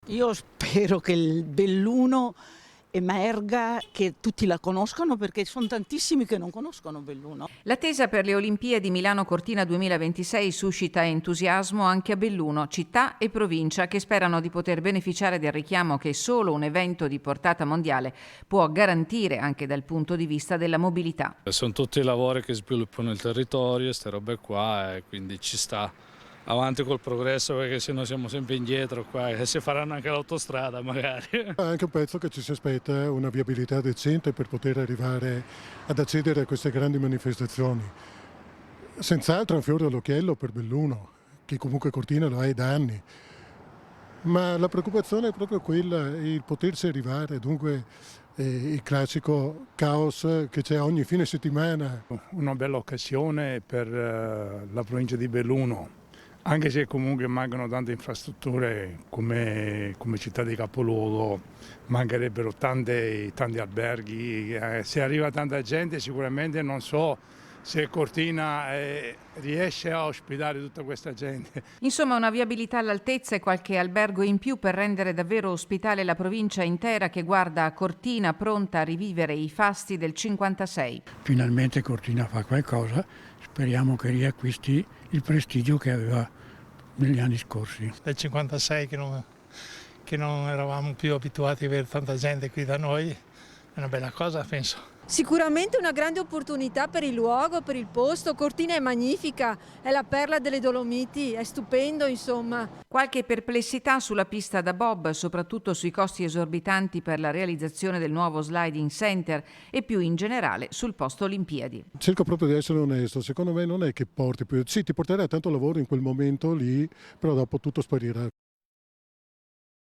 Io spero che il Belluno emerga, che tutti la conoscano, perché sono tantissimi che non conoscono Belluno. L'attesa per le Olimpiadi Milano-Cortina 2026 suscita entusiasmo anche a Belluno, città e provincia che sperano di poter beneficiare del richiamo che solo un evento di portata mondiale può garantire anche dal punto di vista della mobilità. Sono tutti i lavori che sviluppano il territorio, queste robe qua, e quindi ci sta avanti col progresso, perché sennò siamo sempre indietro qua e si faranno anche l'autostrada magari. Anche un pezzo che ci si aspetta una viabilità decente per poter arrivare ad accedere a queste grandi manifestazioni. Senz'altro è un fiore all'occhiello per Belluno, che comunque Cortina lo è da anni. Ma la preoccupazione è proprio quella, il poterci arrivare, dunque il classico caos che c'è ogni fine settimana. Una bella occasione per la provincia di Belluno, anche se comunque mancano tante infrastrutture come città di capoluogo, mancherebbero tanti alberghi, se arriva tanta gente sicuramente non so se Cortina riesce a ospitare tutta questa gente. Insomma, una viabilità all'altezza e qualche albergo in più per rendere davvero ospitale la provincia intera che guarda a Cortina pronta a rivivere i fasti del 56. Finalmente Cortina fa qualcosa, speriamo che riacquisti il prestigio che aveva negli anni scorsi. Del 56 che non eravamo più abituati a avere tanta gente qui da noi, è una bella cosa, penso. Sicuramente una grande opportunità per il luogo, per il posto. Cortina è magnifica, è la perla delle Dolomiti, è stupendo insomma. Qualche perplessità sulla pista da bob, soprattutto sui costi esorbitanti per la realizzazione del nuovo sliding center e più in generale sul posto Olimpiadi. Cerco proprio di essere onesto, secondo me non è che porti più, sì ti porterà tanto lavoro in quel momento lì, però dopo tutto sparirà.